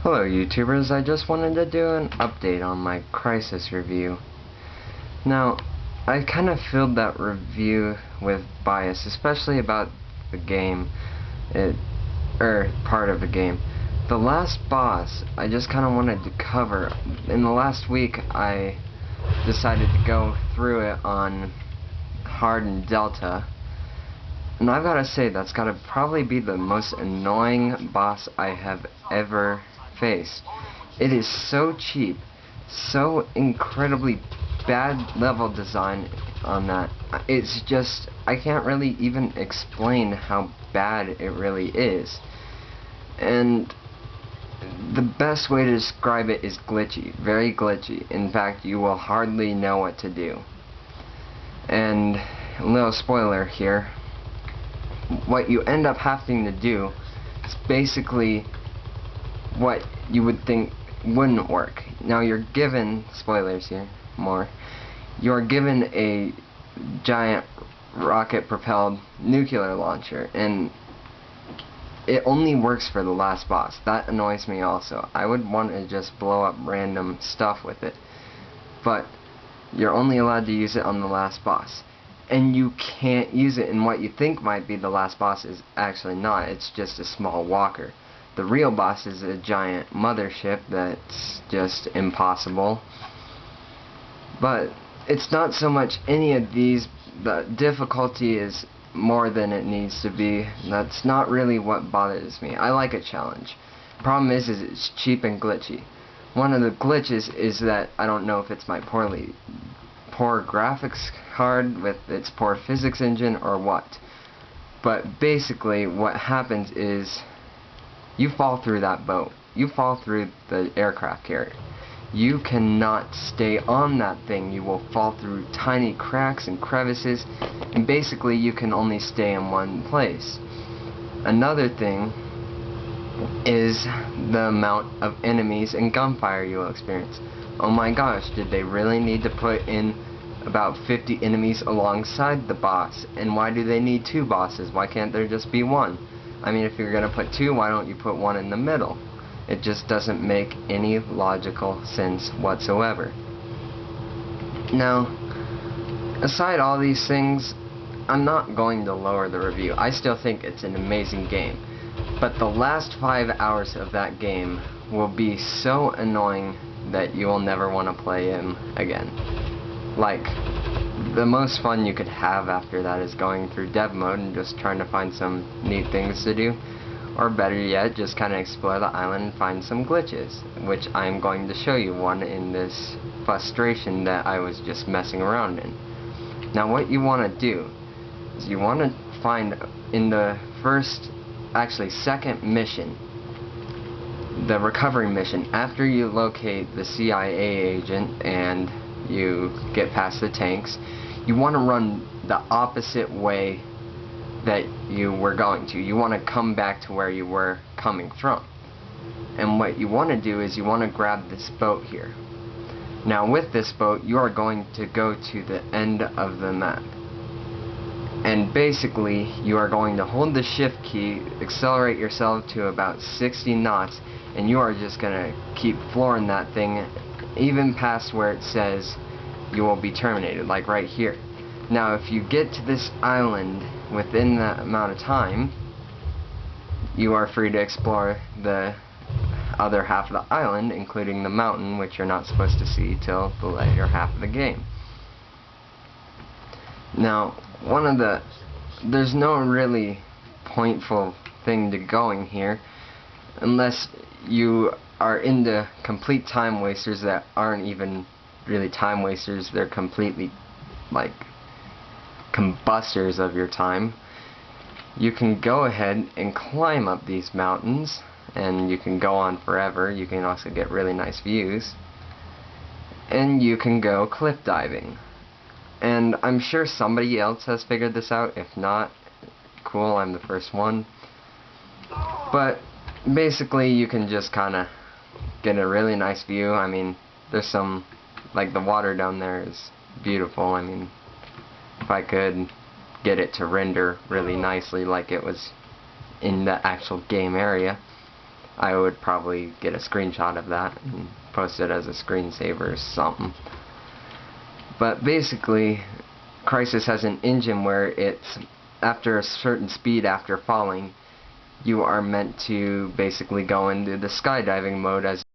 Hello YouTubers, I just wanted to do an update on my Crysis review. Now, I kind of filled that review with bias, especially about the game, part of the game. The last boss, I just kind of wanted to cover. In the last week, I decided to go through it on hard and delta. And I've got to say, that's got to probably be the most annoying boss I have ever faced. It is so cheap, so incredibly bad level design on that. It's just, I can't really even explain how bad it really is. And the best way to describe it is glitchy, very glitchy. In fact, you will hardly know what to do. And a little spoiler here, what you end up having to do is basically what you would think wouldn't work. Now you're given, spoilers here, you're given a giant rocket propelled nuclear launcher, and it only works for the last boss. That annoys me also. I would want to just blow up random stuff with it, but you're only allowed to use it on the last boss. And you can't use it in what you think might be the last boss is actually not. It's just a small walker. The real boss is a giant mothership that's just impossible. But it's not so much any of these. The difficulty is more than it needs to be. That's not really what bothers me. I like a challenge. Problem is it's cheap and glitchy. One of the glitches is that I don't know if it's my poor graphics card with its poor physics engine or what. But basically what happens is you fall through that boat. You fall through the aircraft carrier. You cannot stay on that thing. You will fall through tiny cracks and crevices, and basically you can only stay in one place. Another thing is the amount of enemies and gunfire you will experience. Oh my gosh, did they really need to put in about 50 enemies alongside the boss? And why do they need two bosses? Why can't there just be one? I mean, if you're gonna put two, why don't you put one in the middle? It just doesn't make any logical sense whatsoever. Now, aside all these things, I'm not going to lower the review. I still think it's an amazing game. But the last 5 hours of that game will be so annoying that you will never want to play him again. Like, the most fun you could have after that is going through dev mode and just trying to find some neat things to do. Or better yet, just kind of explore the island and find some glitches, which I'm going to show you one in this frustration that I was just messing around in. Now what you want to do is you want to find in the second mission, the recovery mission, after you locate the CIA agent and you get past the tanks, you want to run the opposite way that you were going to. You want to come back to where you were coming from. And what you want to do is you want to grab this boat here. Now with this boat, you are going to go to the end of the map. And basically, you are going to hold the shift key, accelerate yourself to about 60 knots, and you are just going to keep flooring that thing even past where it says you will be terminated, like right here. Now if you get to this island within that amount of time, you are free to explore the other half of the island, including the mountain, which you're not supposed to see till the later half of the game. Now, there's no really pointful thing to going here, unless you are into complete time wasters that aren't even really time wasters. They're completely like combustors of your time. You can go ahead and climb up these mountains, and you can go on forever. You can also get really nice views, and you can go cliff diving. And I'm sure somebody else has figured this out. If not, cool, I'm the first one. But basically you can just kind of get a really nice view. I mean, there's some, like the water down there is beautiful. I mean, if I could get it to render really nicely like it was in the actual game area, I would probably get a screenshot of that and post it as a screensaver or something. But basically, Crysis has an engine where it's, after a certain speed after falling, you are meant to basically go into the skydiving mode as